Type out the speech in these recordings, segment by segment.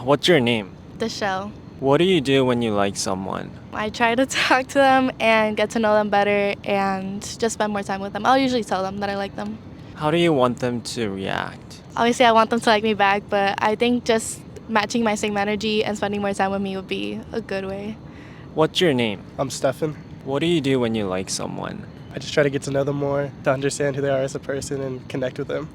What's your name? The show. What do you do when you like someone? I try to talk to them and get to know them better and just spend more time with them. I'll usually tell them that I like them. How do you want them to react? Obviously, I want them to like me back, but I think just matching my same energy and spending more time with me would be a good way. What's your name? I'm Stefan. What do you do when you like someone? I just try to get to know them more, to understand who they are as a person and connect with them.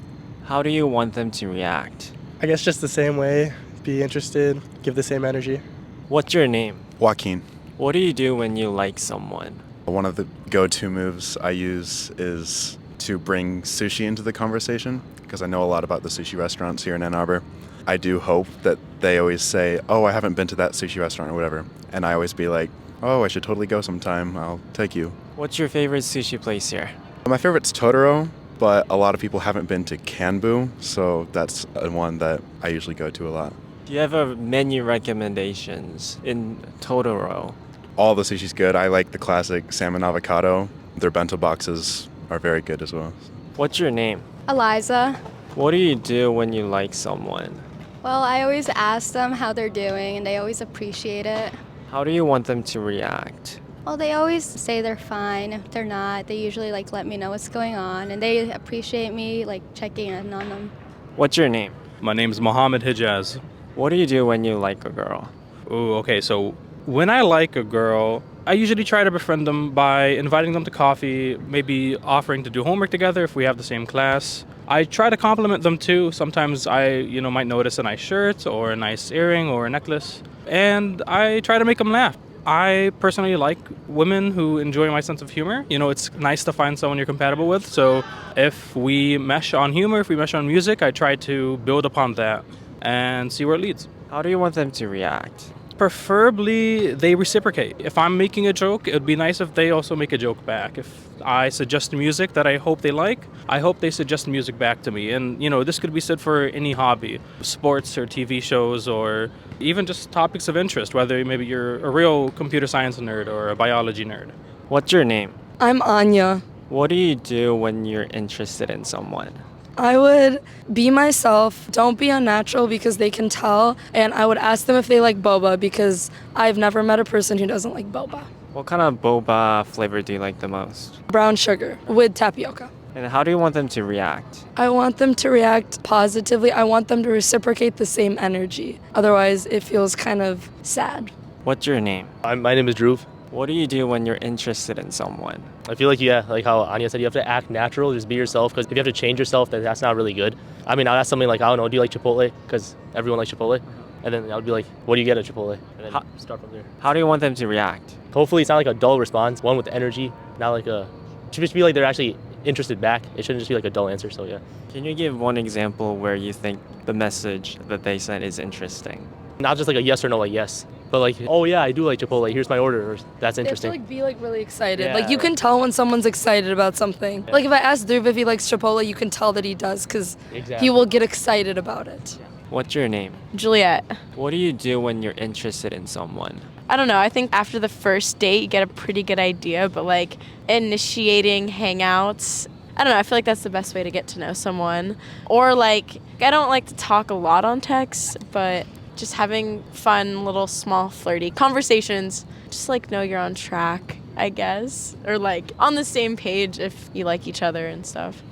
How do you want them to react? I guess just the same way, be interested, give the same energy. What's your name? Joaquin. What do you do when you like someone? One of the go-to moves I use is to bring sushi into the conversation because I know a lot about the sushi restaurants here in Ann Arbor. I do hope that they always say, "Oh, I haven't been to that sushi restaurant," or whatever. And I always be like, "Oh, I should totally go sometime. I'll take you." What's your favorite sushi place here? My favorite's Totoro, but a lot of people haven't been to Kanbu, so that's one that I usually go to a lot. Do you have a menu recommendations in Totoro? All the sushi's good. I like the classic salmon avocado. Their bento boxes are very good as well. What's your name? Eliza. What do you do when you like someone? Well, I always ask them how they're doing, and they always appreciate it. How do you want them to react? Well, they always say they're fine. If they're not, they usually let me know what's going on, and they appreciate me checking in on them. What's your name? My name's Mohammed Hijaz. What do you do when you like a girl? Ooh, okay, so when I like a girl, I usually try to befriend them by inviting them to coffee, maybe offering to do homework together if we have the same class. I try to compliment them too. Sometimes I, might notice a nice shirt or a nice earring or a necklace, and I try to make them laugh. I personally like women who enjoy my sense of humor. It's nice to find someone you're compatible with. So if we mesh on humor, if we mesh on music, I try to build upon that and see where it leads. How do you want them to react? Preferably, they reciprocate. If I'm making a joke, it would be nice if they also make a joke back. If I suggest music that I hope they like, I hope they suggest music back to me. And, this could be said for any hobby, sports or TV shows, or even just topics of interest, whether maybe you're a real computer science nerd or a biology nerd. What's your name? I'm Anya. What do you do when you're interested in someone? I would be myself, don't be unnatural because they can tell, and I would ask them if they like boba because I've never met a person who doesn't like boba. What kind of boba flavor do you like the most? Brown sugar with tapioca. And how do you want them to react? I want them to react positively. I want them to reciprocate the same energy. Otherwise, it feels kind of sad. What's your name? My name is Dhruv. What do you do when you're interested in someone? I feel like how Anya said, you have to act natural, just be yourself, because if you have to change yourself, then that's not really good. I mean, I'll ask something like, I don't know, do you like Chipotle? Because everyone likes Chipotle. And then I'll be like, what do you get at Chipotle? And then start from there. How do you want them to react? Hopefully it's not like a dull response, one with energy, not like it should just be like they're actually interested back. It shouldn't just be like a dull answer, so yeah. Can you give one example where you think the message that they sent is interesting? Not just like a yes or no, like yes. But like, oh yeah, I do like Chipotle, here's my order, or that's interesting. They have to be really excited. Yeah. You can tell when someone's excited about something. Yeah. If I ask Dhruv if he likes Chipotle, you can tell that he does because he will get excited about it. What's your name? Juliet. What do you do when you're interested in someone? I don't know. I think after the first date, you get a pretty good idea, but initiating hangouts, I don't know. I feel like that's the best way to get to know someone. Or I don't like to talk a lot on text, but just having fun, little, small, flirty conversations. Just know you're on track, I guess. Or on the same page if you like each other and stuff.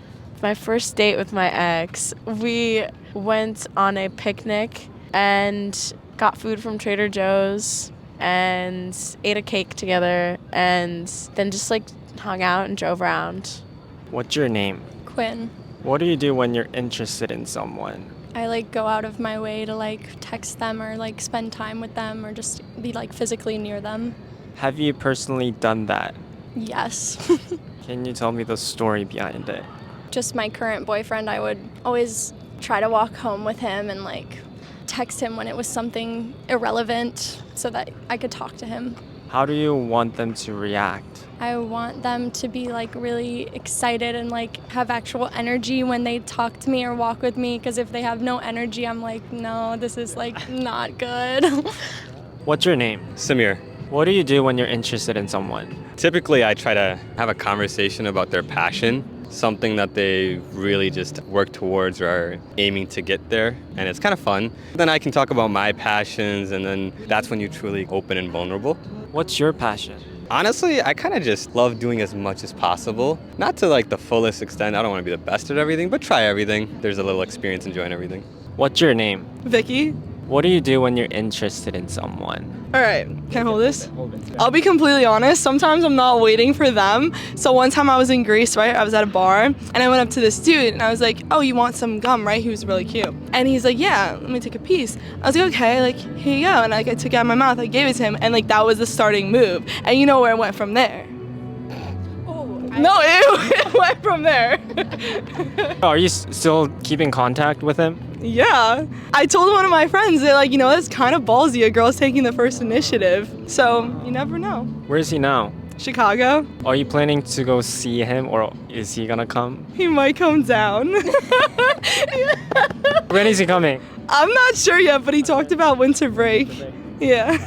My first date with my ex, we went on a picnic and got food from Trader Joe's and ate a cake together and then just hung out and drove around. What's your name? Quinn. What do you do when you're interested in someone? I go out of my way to text them or spend time with them or just be physically near them. Have you personally done that? Yes. Can you tell me the story behind it? Just my current boyfriend, I would always try to walk home with him and text him when it was something irrelevant so that I could talk to him. How do you want them to react? I want them to be really excited and have actual energy when they talk to me or walk with me, because if they have no energy, I'm no, this is not good. What's your name? Samir. What do you do when you're interested in someone? Typically, I try to have a conversation about their passion something that they really just work towards or are aiming to get there, and it's kind of fun. Then I can talk about my passions, and then that's when you're truly open and vulnerable. What's your passion? Honestly, I kind of just love doing as much as possible. Not to like the fullest extent, I don't want to be the best at everything, but try everything. There's a little experience enjoying everything. What's your name? Vicky. What do you do when you're interested in someone? All right, can I hold this? I'll be completely honest, sometimes I'm not waiting for them. So one time I was in Greece, right? I was at a bar and I went up to this dude and I was like, oh, you want some gum, right? He was really cute. And he's like, yeah, let me take a piece. I was like, okay, like, here you go. And like, I took it out of my mouth, I gave it to him, and like, that was the starting move. And you know where it went from there? No, it went from there. Are you still keeping contact with him? Yeah. I told one of my friends that, like, you know, it's kind of ballsy. A girl's taking the first initiative. So, you never know. Where is he now? Chicago. Are you planning to go see him, or is he gonna come? He might come down. When is he coming? I'm not sure yet, but he talked about winter break. Yeah.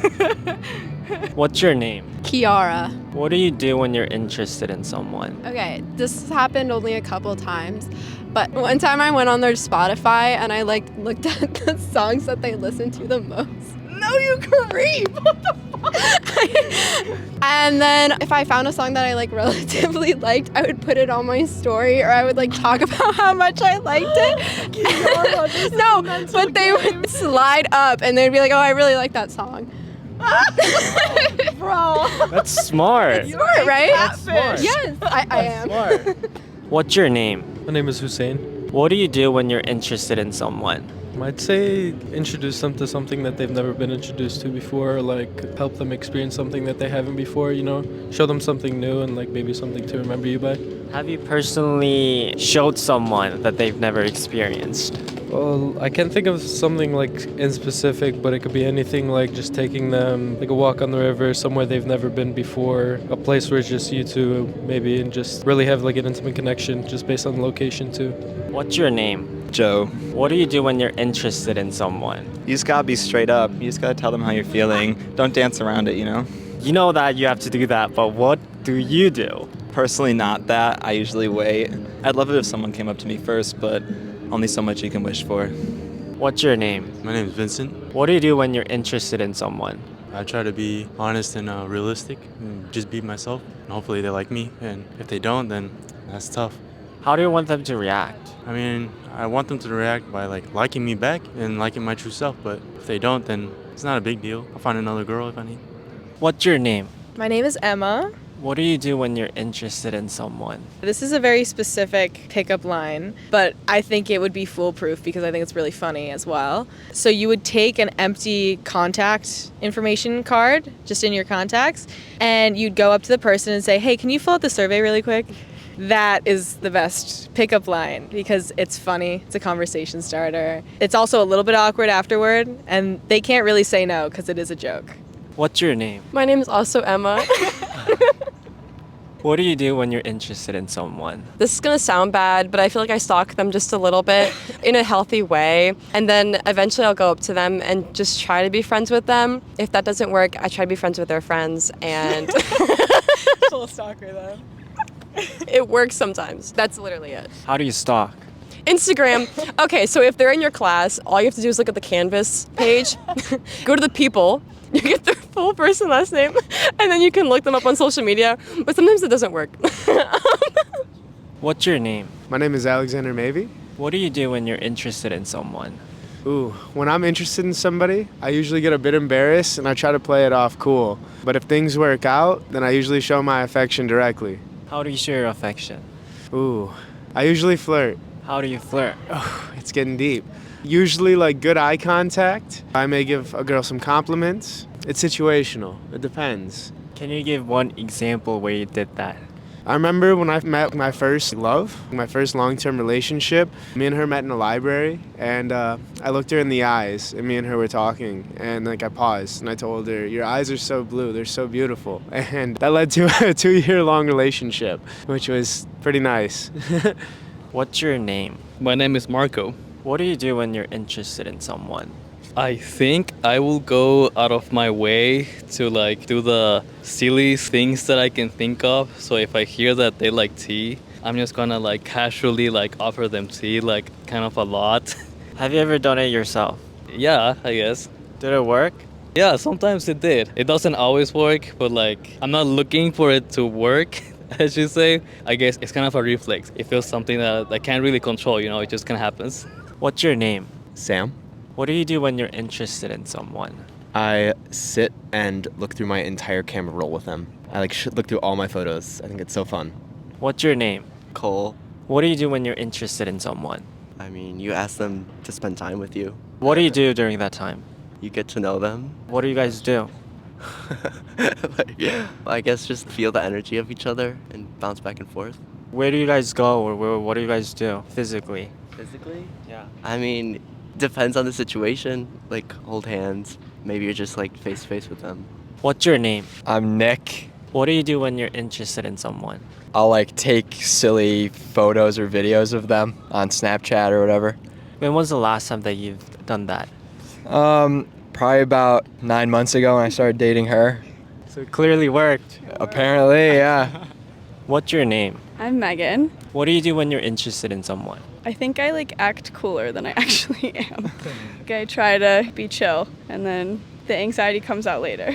What's your name? Kiara. What do you do when you're interested in someone? Okay, this happened only a couple times, but one time I went on their Spotify and I like looked at the songs that they listen to the most. No, you creep! What the fuck? And then if I found a song that I like relatively liked, I would put it on my story, or I would like talk about how much I liked it. No, but they would slide up and they'd be like, oh, I really like that song. Bro. That's smart. Smart, right? That's smart. Yes, I am. Smart. What's your name? My name is Hussein. What do you do when you're interested in someone? I'd say introduce them to something that they've never been introduced to before, like help them experience something that they haven't before, you know, show them something new and like maybe something to remember you by. Have you personally showed someone that they've never experienced? Well, I can't think of something like in specific, but it could be anything like just taking them like a walk on the river, somewhere they've never been before, a place where it's just you two maybe, and just really have like an intimate connection just based on the location too. What's your name? Joe. What do you do when you're interested in someone? You just gotta be straight up. You just gotta tell them how you're feeling. Don't dance around it, you know? You know that you have to do that, but what do you do? Personally, not that. I usually wait. I'd love it if someone came up to me first, but only so much you can wish for. What's your name? My name is Vincent. What do you do when you're interested in someone? I try to be honest and realistic and just be myself. And hopefully they like me. And if they don't, then that's tough. How do you want them to react? I mean, I want them to react by like liking me back and liking my true self. But if they don't, then it's not a big deal. I'll find another girl if I need. What's your name? My name is Emma. What do you do when you're interested in someone? This is a very specific pickup line, but I think it would be foolproof because I think it's really funny as well. So you would take an empty contact information card just in your contacts, and you'd go up to the person and say, hey, can you fill out the survey really quick? That is the best pickup line because it's funny, it's a conversation starter. It's also a little bit awkward afterward, and they can't really say no because it is a joke. What's your name? My name is also Emma. What do you do when you're interested in someone? This is gonna sound bad, but I feel like I stalk them just a little bit in a healthy way. And then eventually I'll go up to them and just try to be friends with them. If that doesn't work, I try to be friends with their friends, and Full stalker though. it works sometimes. That's literally it. How do you stalk? Instagram. Okay, so if they're in your class, all you have to do is look at the Canvas page, go to the people, you get their full first and last name, and then you can look them up on social media, but sometimes it doesn't work. What's your name? My name is Alexander Mavey. What do you do when you're interested in someone? Ooh, when I'm interested in somebody, I usually get a bit embarrassed and I try to play it off cool. But if things work out, then I usually show my affection directly. How do you show your affection? Ooh, I usually flirt. How do you flirt? Oh, it's getting deep. Usually like good eye contact. I may give a girl some compliments. It's situational. It depends. Can you give one example where you did that? I remember when I met my first love, my first long-term relationship. Me and her met in a library, and I looked her in the eyes, and me and her were talking, and like I paused, and I told her, "Your eyes are so blue, they're so beautiful," and that led to a 2-year-long relationship, which was pretty nice. What's your name? My name is Marco. What do you do when you're interested in someone? I think I will go out of my way to like do the silly things that I can think of. So if I hear that they like tea, I'm just gonna like casually like offer them tea like kind of a lot. Have you ever done it yourself? Yeah, I guess. Did it work? Yeah, sometimes it did. It doesn't always work, but like I'm not looking for it to work, as you say. I guess it's kind of a reflex. It feels something that I can't really control, you know, it just kind of happens. What's your name? Sam. What do you do when you're interested in someone? I sit and look through my entire camera roll with them. I like look through all my photos. I think it's so fun. What's your name? Cole. What do you do when you're interested in someone? I mean, you ask them to spend time with you. What do you do during that time? You get to know them. What do you guys do? I guess just feel the energy of each other and bounce back and forth. Where do you guys go, or what do you guys do physically? Physically? Yeah. I mean, depends on the situation. Like, hold hands. Maybe you're just like face to face with them. What's your name? I'm Nick. What do you do when you're interested in someone? I'll like take silly photos or videos of them on Snapchat or whatever. When was the last time that you've done that? Probably about 9 months ago when I started dating her. So it clearly worked. Apparently, yeah. What's your name? I'm Megan. What do you do when you're interested in someone? I think I like act cooler than I actually am. Like, I try to be chill and then the anxiety comes out later.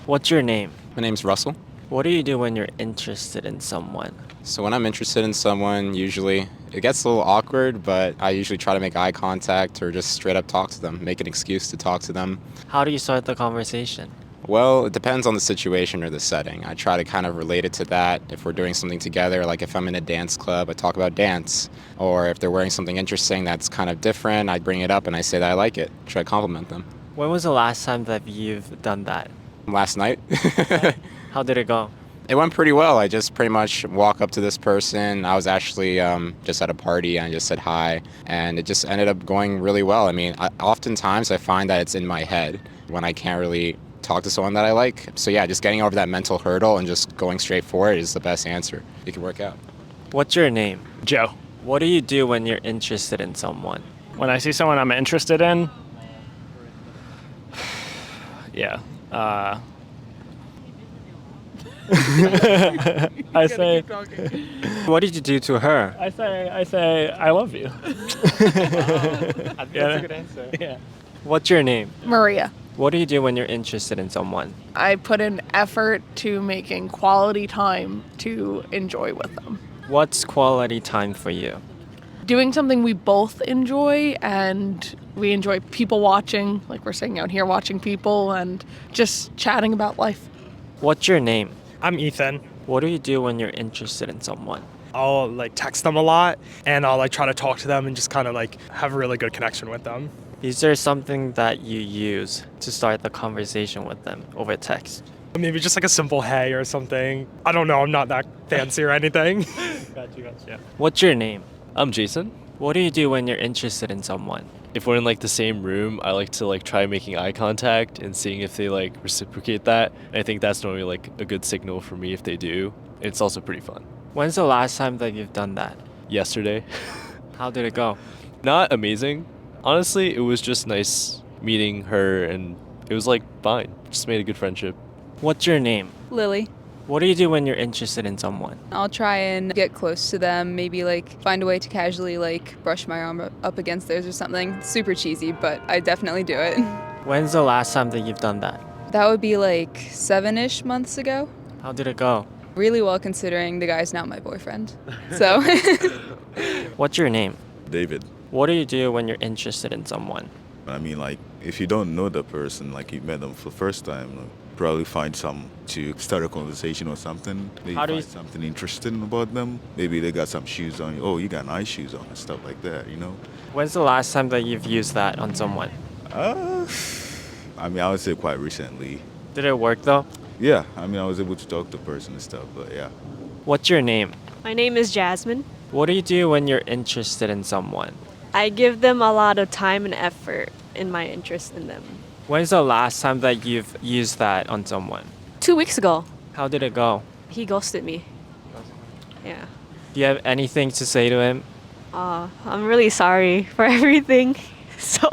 What's your name? My name's Russell. What do you do when you're interested in someone? So when I'm interested in someone, usually it gets a little awkward, but I usually try to make eye contact or just straight up talk to them, make an excuse to talk to them. How do you start the conversation? Well, it depends on the situation or the setting. I try to kind of relate it to that. If we're doing something together, like if I'm in a dance club, I talk about dance. Or if they're wearing something interesting that's kind of different, I bring it up and I say that I like it. Try to compliment them. When was the last time that you've done that? Last night. How did it go? It went pretty well. I just pretty much walk up to this person. I was actually just at a party and I just said hi. And it just ended up going really well. I mean, oftentimes I find that it's in my head when I can't really talk to someone that I like. So yeah, just getting over that mental hurdle and just going straight for it is the best answer. It can work out. What's your name? Joe. What do you do when you're interested in someone? When I see someone I'm interested in, yeah. I say, what did you do to her? I say, I love you. That's a good answer. Yeah. What's your name? Maria. What do you do when you're interested in someone? I put in effort to making quality time to enjoy with them. What's quality time for you? Doing something we both enjoy, and we enjoy people watching, like we're sitting out here watching people and just chatting about life. What's your name? I'm Ethan. What do you do when you're interested in someone? I'll like text them a lot and I'll like try to talk to them and just kind of like have a really good connection with them. Is there something that you use to start the conversation with them over text? Maybe just like a simple hey or something. I don't know, I'm not that fancy or anything. Gotcha. What's your name? I'm Jason. What do you do when you're interested in someone? If we're in like the same room, I like to like try making eye contact and seeing if they like reciprocate that. And I think that's normally like a good signal for me if they do. It's also pretty fun. When's the last time that you've done that? Yesterday. How did it go? Not amazing. Honestly, it was just nice meeting her and it was like fine. Just made a good friendship. What's your name? Lily. What do you do when you're interested in someone? I'll try and get close to them, maybe like find a way to casually like brush my arm up against theirs or something. Super cheesy, but I definitely do it. When's the last time that you've done that? That would be like 7-ish months ago. How did it go? Really well considering the guy's not my boyfriend. So. What's your name? David. What do you do when you're interested in someone? I mean, like, if you don't know the person, like you met them for the first time, like, probably find some to start a conversation or something. Maybe find something interesting about them. Maybe they got some shoes on. Oh, you got nice shoes on and stuff like that, you know? When's the last time that you've used that on someone? I mean, I would say quite recently. Did it work though? Yeah, I mean, I was able to talk to the person and stuff, but yeah. What's your name? My name is Jasmine. What do you do when you're interested in someone? I give them a lot of time and effort in my interest in them. When's the last time that you've used that on someone? 2 weeks ago. How did it go? He ghosted me. Yeah. Do you have anything to say to him? I'm really sorry for everything. So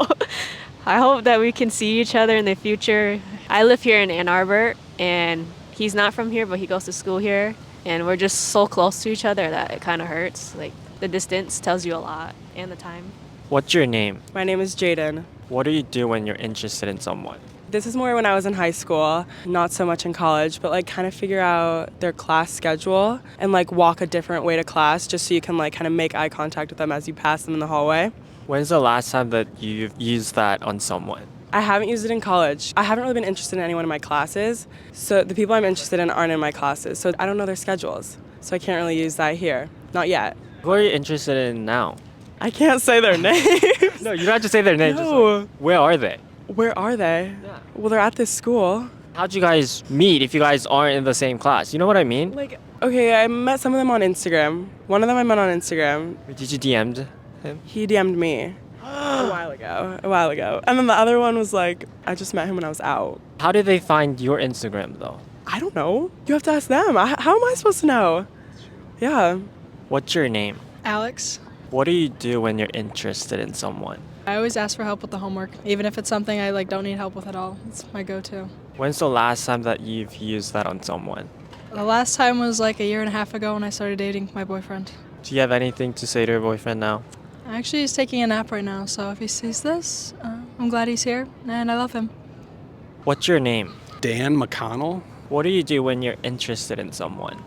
I hope that we can see each other in the future. I live here in Ann Arbor and he's not from here, but he goes to school here. and we're just so close to each other that it kind of hurts. Like the distance tells you a lot, and the time. What's your name? My name is Jaden. What do you do when you're interested in someone? This is more when I was in high school, not so much in college, but like kind of figure out their class schedule and like walk a different way to class just so you can like kind of make eye contact with them as you pass them in the hallway. When's the last time that you've used that on someone? I haven't used it in college. I haven't really been interested in anyone in my classes. So the people I'm interested in aren't in my classes. So I don't know their schedules. So I can't really use that here. Not yet. Who are you interested in now? I can't say their names. No, you don't have to say their names. No. Just like, where are they? Where are they? Yeah. Well, they're at this school. How'd you guys meet if you guys aren't in the same class? You know what I mean? Like, okay, I met some of them on Instagram. One of them I met on Instagram. Did you DM him? He DM'd me a while ago. And then the other one was like, I just met him when I was out. How did they find your Instagram though? I don't know. You have to ask them. How am I supposed to know? Yeah. What's your name? Alex. What do you do when you're interested in someone? I always ask for help with the homework, even if it's something I don't need help with at all. It's my go-to. When's the last time that you've used that on someone? The last time was like a year and a half ago when I started dating my boyfriend. Do you have anything to say to your boyfriend now? Actually, he's taking a nap right now, so if he sees this, I'm glad he's here, and I love him. What's your name? Dan McConnell. What do you do when you're interested in someone?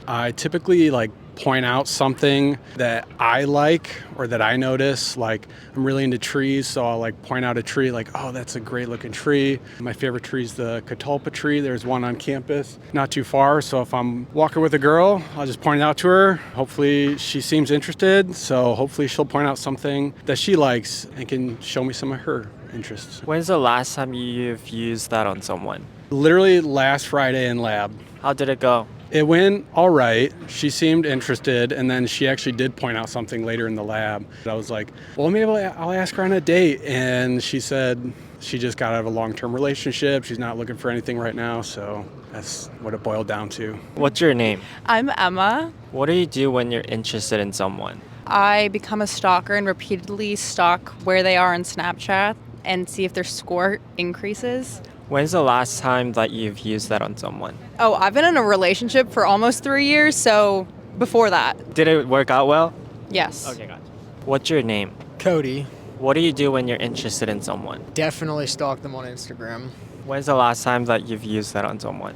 I typically point out something that I like or that I notice. Like I'm really into trees, so I'll point out a tree oh, that's a great looking tree. My favorite tree is the catalpa tree. There's one on campus not too far, so if I'm walking with a girl, I'll just point it out to her. Hopefully she seems interested, so hopefully she'll point out something that she likes and can show me some of her interests. When's the last time you've used that on someone? Literally last Friday in lab. How did it go? It went all right. She seemed interested, and then she actually did point out something later in the lab. I was like, well, maybe I'll ask her on a date. And she said she just got out of a long-term relationship. She's not looking for anything right now, so that's what it boiled down to. What's your name? I'm Emma. What do you do when you're interested in someone? I become a stalker and repeatedly stalk where they are on Snapchat and see if their score increases. When's the last time that you've used that on someone? Oh, I've been in a relationship for almost 3 years, so before that. Did it work out well? Yes. Okay, gotcha. What's your name? Cody. What do you do when you're interested in someone? Definitely stalk them on Instagram. When's the last time that you've used that on someone?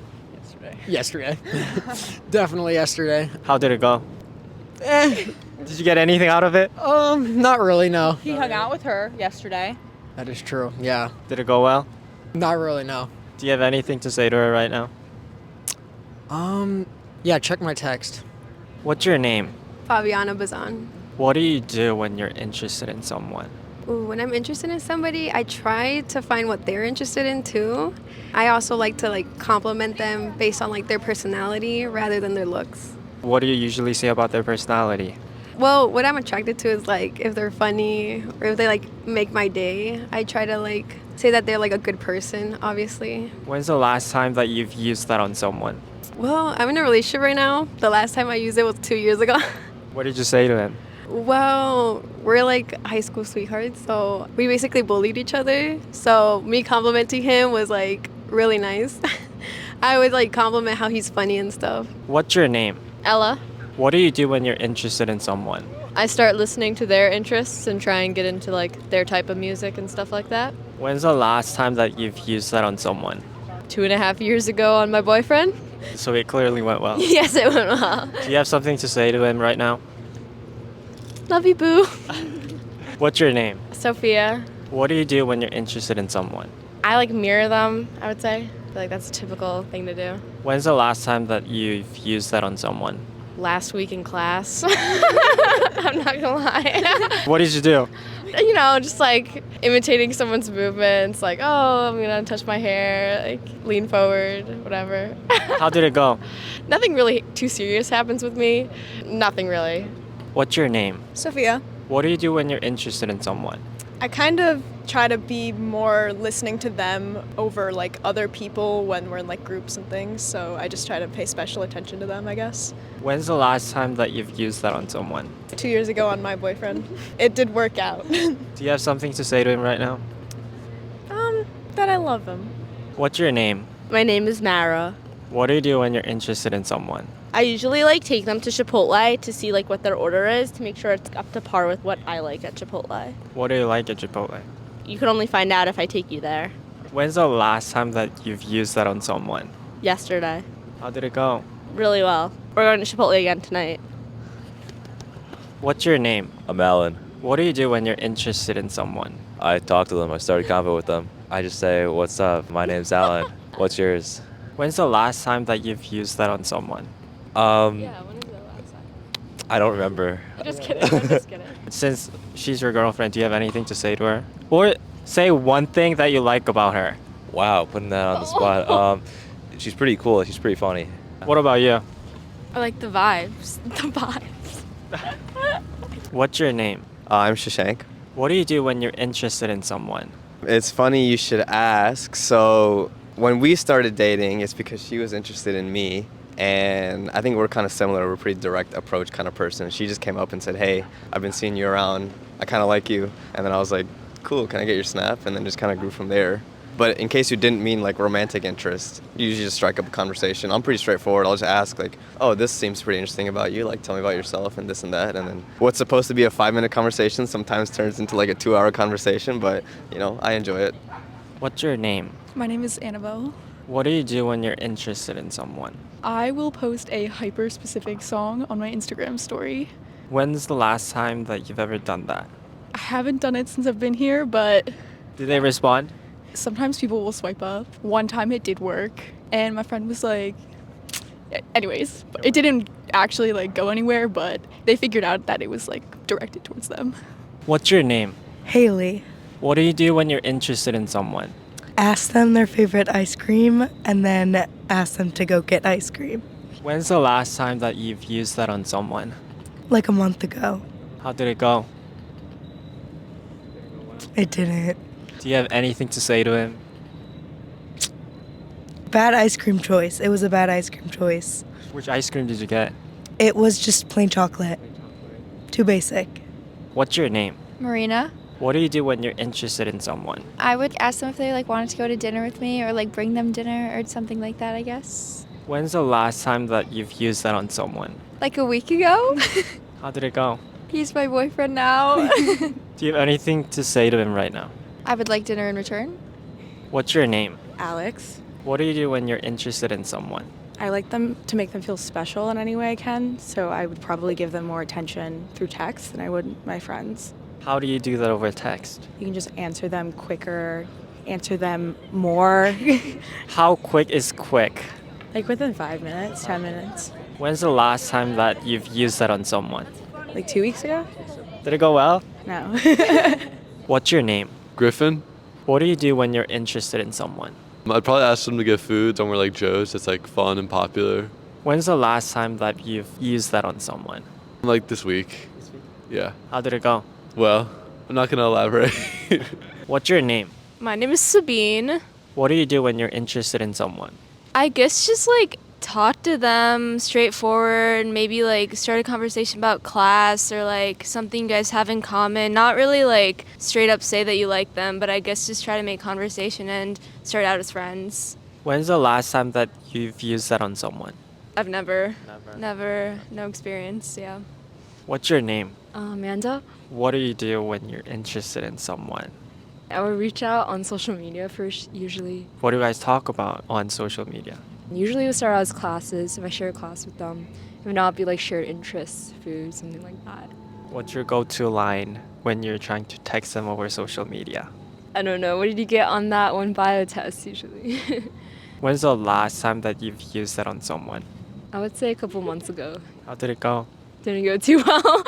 Yesterday. Definitely yesterday. How did it go? Did you get anything out of it? Not really, no. He hung out with her yesterday. That is true, yeah. Did it go well? Not really, no. Do you have anything to say to her right now? Yeah, check my text. What's your name? Fabiana Bazan. What do you do when you're interested in someone? Ooh, when I'm interested in somebody, I try to find what they're interested in too. I also like to compliment them based on their personality rather than their looks. What do you usually say about their personality? Well, what I'm attracted to is if they're funny or if they make my day. I try to say that they're a good person, obviously. When's the last time that you've used that on someone? Well, I'm in a relationship right now. The last time I used it was 2 years ago. What did you say to him? Well, we're high school sweethearts, so we basically bullied each other. So me complimenting him was really nice. I would compliment how he's funny and stuff. What's your name? Ella. What do you do when you're interested in someone? I start listening to their interests and try and get into their type of music and stuff like that. When's the last time that you've used that on someone? 2.5 years ago on my boyfriend. So it clearly went well. Yes, it went well. Do you have something to say to him right now? Love you, boo. What's your name? Sophia. What do you do when you're interested in someone? I mirror them, I would say. I feel that's a typical thing to do. When's the last time that you've used that on someone? Last week in class. I'm not gonna lie. What did you do? Just imitating someone's movements, oh, I'm gonna touch my hair, lean forward, whatever. How did it go? Nothing really too serious happens with me. Nothing really. What's your name? Sophia. What do you do when you're interested in someone? I kind of try to be more listening to them over other people when we're in groups and things, so I just try to pay special attention to them, I guess. When's the last time that you've used that on someone? 2 years ago on my boyfriend. It did work out. Do you have something to say to him right now? That I love him. What's your name? My name is Mara. What do you do when you're interested in someone? I usually like take them to Chipotle to see like what their order is to make sure it's up to par with what I like at Chipotle. What do you like at Chipotle? You can only find out if I take you there. When's the last time that you've used that on someone? Yesterday. How did it go? Really well. We're going to Chipotle again tonight. What's your name? I'm Alan. What do you do when you're interested in someone? I talk to them. I start a convo with them. I just say, "What's up? My name's Alan. What's yours?" When's the last time that you've used that on someone? When is the last time? I don't remember. I'm just kidding. I'm just kidding. Since she's your girlfriend, do you have anything to say to her? Or say one thing that you like about her. Wow, putting that on the spot. She's pretty cool. She's pretty funny. What about you? I like the vibes. The vibes. What's your name? I'm Shashank. What do you do when you're interested in someone? It's funny you should ask. So when we started dating, it's because she was interested in me. And I think we're kind of similar. We're a pretty direct approach kind of person. She just came up and said, "Hey, I've been seeing you around. I kind of like you." And then I was like, "Cool, can I get your snap?" And then just kind of grew from there. But in case you didn't mean like romantic interest, you usually just strike up a conversation. I'm pretty straightforward. I'll just ask like, "Oh, this seems pretty interesting about you. Like, tell me about yourself and this and that." And then what's supposed to be a 5-minute conversation sometimes turns into like a 2-hour conversation. But you know, I enjoy it. What's your name? My name is Annabelle. What do you do when you're interested in someone? I will post a hyper-specific song on my Instagram story. When's the last time that you've ever done that? I haven't done it since I've been here, but Did they respond? sometimes people will swipe up. One time it did work, and my friend was like, anyways, it didn't actually like go anywhere, but they figured out that it was like directed towards them. What's your name? Haley. What do you do when you're interested in someone? Ask them their favorite ice cream and then ask them to go get ice cream. When's the last time that you've used that on someone? Like a month ago. How did it go? It didn't. Do you have anything to say to him? Bad ice cream choice. It was a bad ice cream choice. Which ice cream did you get? It was just plain chocolate. Too basic. What's your name? Marina. What do you do when you're interested in someone? I would ask them if they like wanted to go to dinner with me or like bring them dinner or something like that, I guess. When's the last time that you've used that on someone? Like a week ago. How did it go? He's my boyfriend now. Do you have anything to say to him right now? I would like dinner in return. What's your name? Alex. What do you do when you're interested in someone? I like them to make them feel special in any way I can, so I would probably give them more attention through text than I would my friends. How do you do that over text? You can just answer them quicker, answer them more. How quick is quick? Like within 5 minutes, 10 minutes. When's the last time that you've used that on someone? Like 2 weeks ago? Did it go well? No. What's your name? Griffin. What do you do when you're interested in someone? I'd probably ask them to get food somewhere like Joe's that's like fun and popular. When's the last time that you've used that on someone? Like this week. Yeah. How did it go? Well, I'm not gonna elaborate. What's your name? My name is Sabine. What do you do when you're interested in someone? I guess just like talk to them straightforward, maybe like start a conversation about class or like something you guys have in common. Not really like straight up say that you like them, but I guess just try to make conversation and start out as friends. When's the last time that you've used that on someone? I've never, no experience, yeah. What's your name? Amanda. What do you do when you're interested in someone? I would reach out on social media first, usually. What do you guys talk about on social media? Usually we start out as classes, if I share a class with them. If not, it'd be like shared interests, food, something like that. What's your go-to line when you're trying to text them over social media? I don't know, what did you get on that one bio test usually? When's the last time that you've used that on someone? I would say a couple months ago. How did it go? Didn't go too well.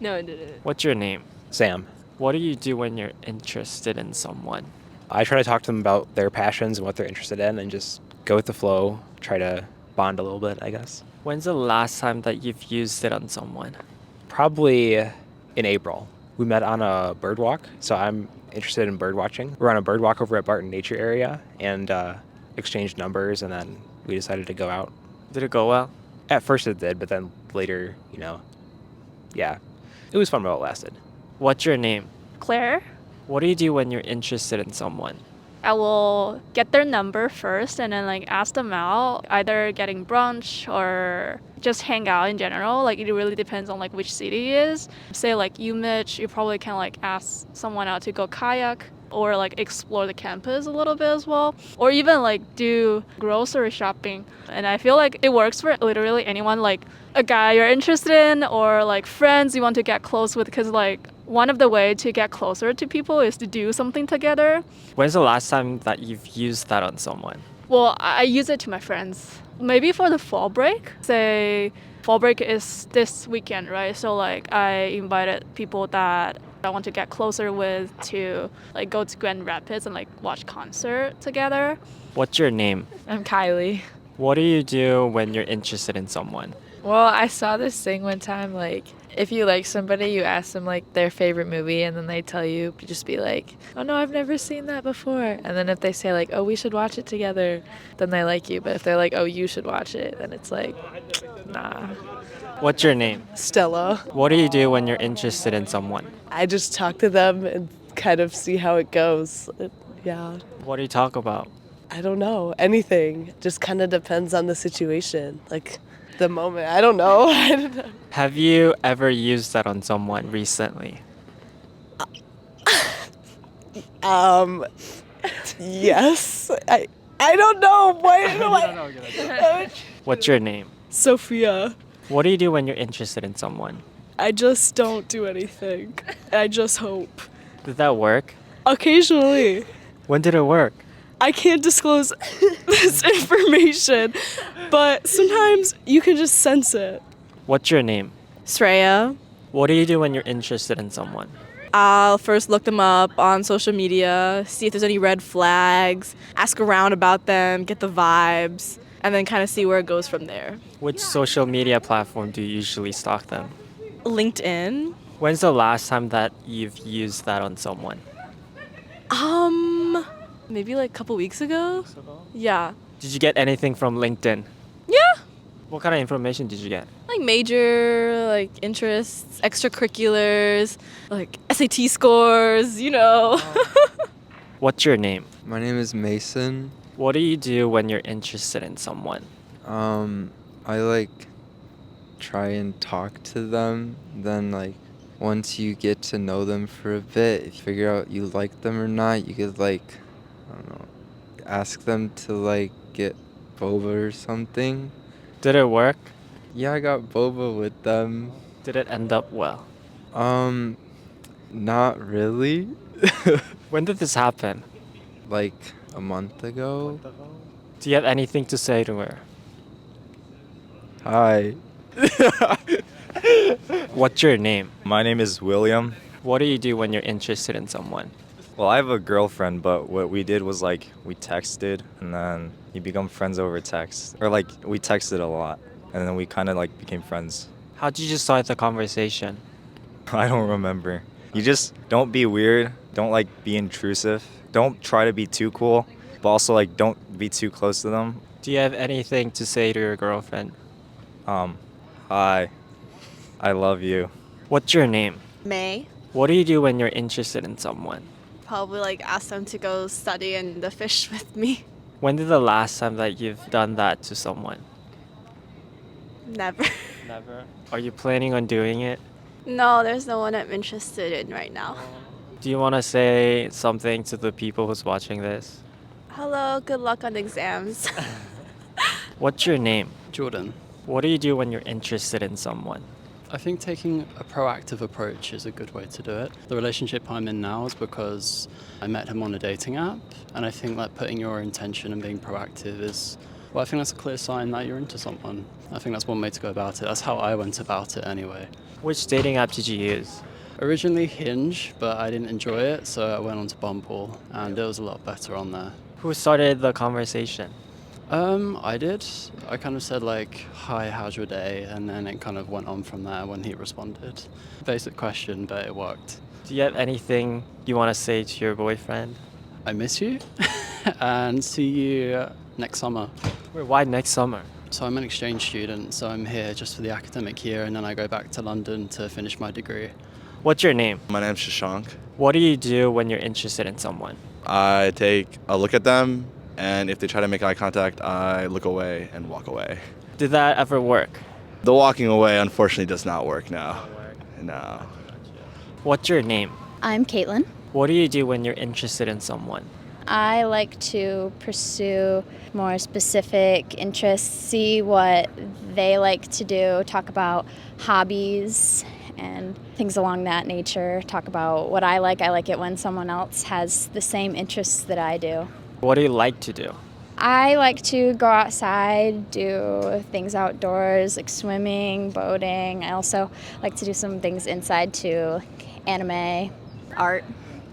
No, it didn't. What's your name? Sam. What do you do when you're interested in someone? I try to talk to them about their passions and what they're interested in and just go with the flow, try to bond a little bit, I guess. When's the last time that you've used it on someone? Probably in April. We met on a bird walk, so I'm interested in bird watching. We're on a bird walk over at Barton Nature Area and exchanged numbers, and then we decided to go out. Did it go well? At first it did, but then later, yeah. It was fun while it lasted. What's your name? Claire. What do you do when you're interested in someone? I will get their number first and then like ask them out, either getting brunch or just hang out in general. Like it really depends on like which city it is. Say like UMich, you probably can like ask someone out to go kayak or like explore the campus a little bit as well, or even like do grocery shopping. And I feel like it works for literally anyone, like a guy you're interested in or like friends you want to get close with, because like one of the way to get closer to people is to do something together. When's the last time that you've used that on someone? Well, I use it to my friends. Maybe for the fall break. Say fall break is this weekend, right? So like I invited people that I want to get closer with to like go to Grand Rapids and like watch concert together. What's your name? I'm Kylie. What do you do when you're interested in someone? Well, I saw this thing one time, like, if you like somebody, you ask them, like, their favorite movie, and then they tell you, just be like, oh, no, I've never seen that before. And then if they say, like, oh, we should watch it together, then they like you. But if they're like, oh, you should watch it, then it's like, nah. What's your name? Stella. What do you do when you're interested in someone? I just talk to them and kind of see how it goes. Yeah. What do you talk about? I don't know. Anything. Just kind of depends on the situation. Like the moment. I don't know. I don't know. Have you ever used that on someone recently? Yes. I don't know. Why do I? What's your name? Sophia. What do you do when you're interested in someone? I just don't do anything. I just hope. Did that work? Occasionally. When did it work? I can't disclose this information, but sometimes you can just sense it. What's your name? Sreya. What do you do when you're interested in someone? I'll first look them up on social media, see if there's any red flags, ask around about them, get the vibes, and then kind of see where it goes from there. Which social media platform do you usually stalk them? LinkedIn. When's the last time that you've used that on someone? Maybe like a couple weeks ago. Yeah. Did you get anything from LinkedIn? Yeah. What kind of information did you get? Like major, like interests, extracurriculars, like SAT scores, you know. What's your name? My name is Mason. What do you do when you're interested in someone? I like try and talk to them. Then like once you get to know them for a bit, if you figure out you like them or not, you could like, I don't know, ask them to like get boba or something. Did it work? Yeah, I got boba with them. Did it end up well? Not really. When did this happen? Like a month ago. Do you have anything to say to her? Hi. What's your name? My name is William. What do you do when you're interested in someone? Well, I have a girlfriend, but what we did was like we texted and then we become friends over text. Or like we texted a lot and then we kind of like became friends. How did you start the conversation? I don't remember. You just don't be weird. Don't like be intrusive. Don't try to be too cool, but also like don't be too close to them. Do you have anything to say to your girlfriend? Hi. I love you. What's your name? May. What do you do when you're interested in someone? Probably like ask them to go study in the fish with me. When did the last time that you've done that to someone? Never. Never. Are you planning on doing it? No, there's no one I'm interested in right now. Do you want to say something to the people who's watching this? Hello, good luck on exams. What's your name? Jordan. What do you do when you're interested in someone? I think taking a proactive approach is a good way to do it. The relationship I'm in now is because I met him on a dating app, and I think that putting your intention and being proactive is, well, I think that's a clear sign that you're into someone. I think that's one way to go about it. That's how I went about it anyway. Which dating app did you use? Originally Hinge, but I didn't enjoy it, so I went on to Bumble, and it was a lot better on there. Who started the conversation? I did. I kind of said like, hi, how's your day? And then it kind of went on from there when he responded. Basic question, but it worked. Do you have anything you want to say to your boyfriend? I miss you and see you next summer. Wait, why next summer? So I'm an exchange student, so I'm here just for the academic year and then I go back to London to finish my degree. What's your name? My name's Shashank. What do you do when you're interested in someone? I take a look at them, and if they try to make eye contact, I look away and walk away. Did that ever work? The walking away, unfortunately, does not work now. No. What's your name? I'm Caitlin. What do you do when you're interested in someone? I like to pursue more specific interests, see what they like to do, talk about hobbies and things along that nature, talk about what I like. I like it when someone else has the same interests that I do. What do you like to do? I like to go outside, do things outdoors, like swimming, boating. I also like to do some things inside too, like anime, art.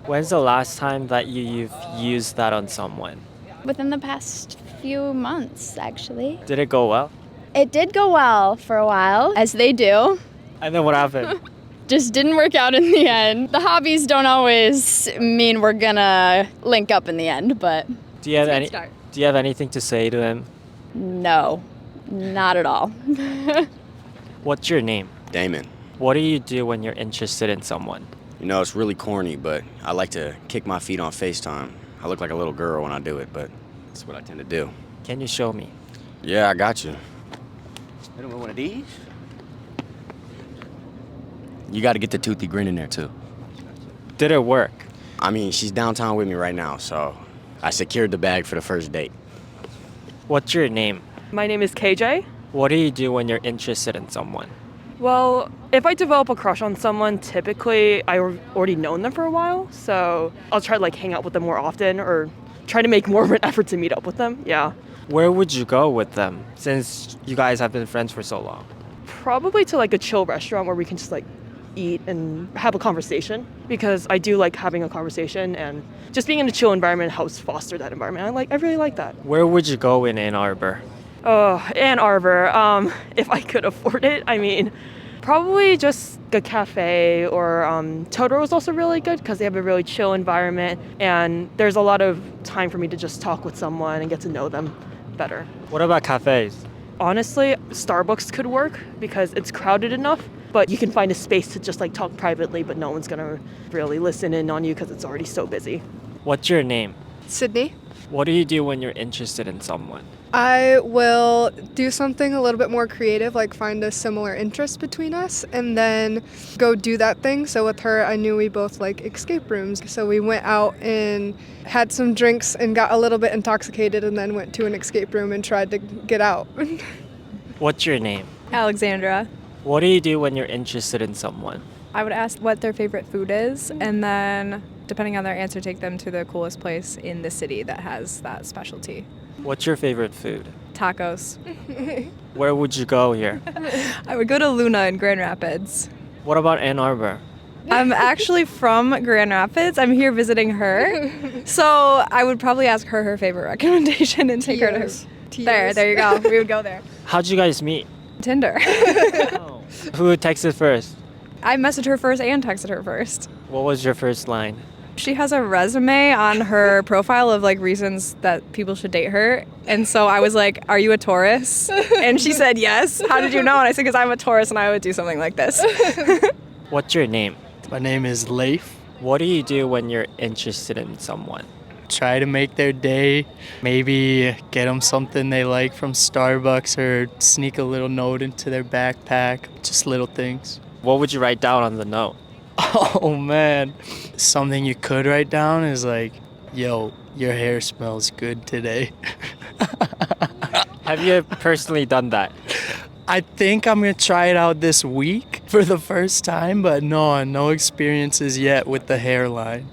When's the last time that you've used that on someone? Within the past few months, actually. Did it go well? It did go well for a while, as they do. And then what happened? Just didn't work out in the end. The hobbies don't always mean we're gonna link up in the end, but Do you have it's a any? good start. Do you have anything to say to him? No, not at all. What's your name? Damon. What do you do when you're interested in someone? You know, it's really corny, but I like to kick my feet on FaceTime. I look like a little girl when I do it, but that's what I tend to do. Can you show me? Yeah, I got you. Anyone one of these? You got to get the toothy grin in there, too. Did it work? I mean, she's downtown with me right now, so I secured the bag for the first date. What's your name? My name is KJ. What do you do when you're interested in someone? Well, if I develop a crush on someone, typically I've already known them for a while, so I'll try to like hang out with them more often or try to make more of an effort to meet up with them. Yeah. Where would you go with them since you guys have been friends for so long? Probably to like a chill restaurant where we can just like eat and have a conversation, because I do like having a conversation, and just being in a chill environment helps foster that environment. I really like that. Where would you go in Ann Arbor? Oh, Ann Arbor. If I could afford it, I mean, probably just a cafe, or Totoro is also really good because they have a really chill environment, and there's a lot of time for me to just talk with someone and get to know them better. What about cafes? Honestly, Starbucks could work because it's crowded enough, but you can find a space to just like talk privately, but no one's gonna really listen in on you because it's already so busy. What's your name? Sydney. What do you do when you're interested in someone? I will do something a little bit more creative, like find a similar interest between us, and then go do that thing. So with her, I knew we both like escape rooms. So we went out and had some drinks and got a little bit intoxicated, and then went to an escape room and tried to get out. What's your name? Alexandra. What do you do when you're interested in someone? I would ask what their favorite food is, and then, depending on their answer, take them to the coolest place in the city that has that specialty. What's your favorite food? Tacos. Where would you go here? I would go to Luna in Grand Rapids. What about Ann Arbor? I'm actually from Grand Rapids. I'm here visiting her. So I would probably ask her her favorite recommendation and take her to her. There you go. We would go there. How'd you guys meet? Tinder. Who texted first? I messaged her first and texted her first. What was your first line? She has a resume on her profile of like reasons that people should date her. And so I was like, "Are you a Taurus?" And she said, "Yes." "How did you know?" And I said, "Because I'm a Taurus and I would do something like this." What's your name? My name is Leif. What do you do when you're interested in someone? Try to make their day. Maybe get them something they like from Starbucks, or sneak a little note into their backpack. Just little things. What would you write down on the note? Oh man. Something you could write down is like, "Yo, your hair smells good today." Have you personally done that? I think I'm gonna try it out this week for the first time, but no experiences yet with the hairline.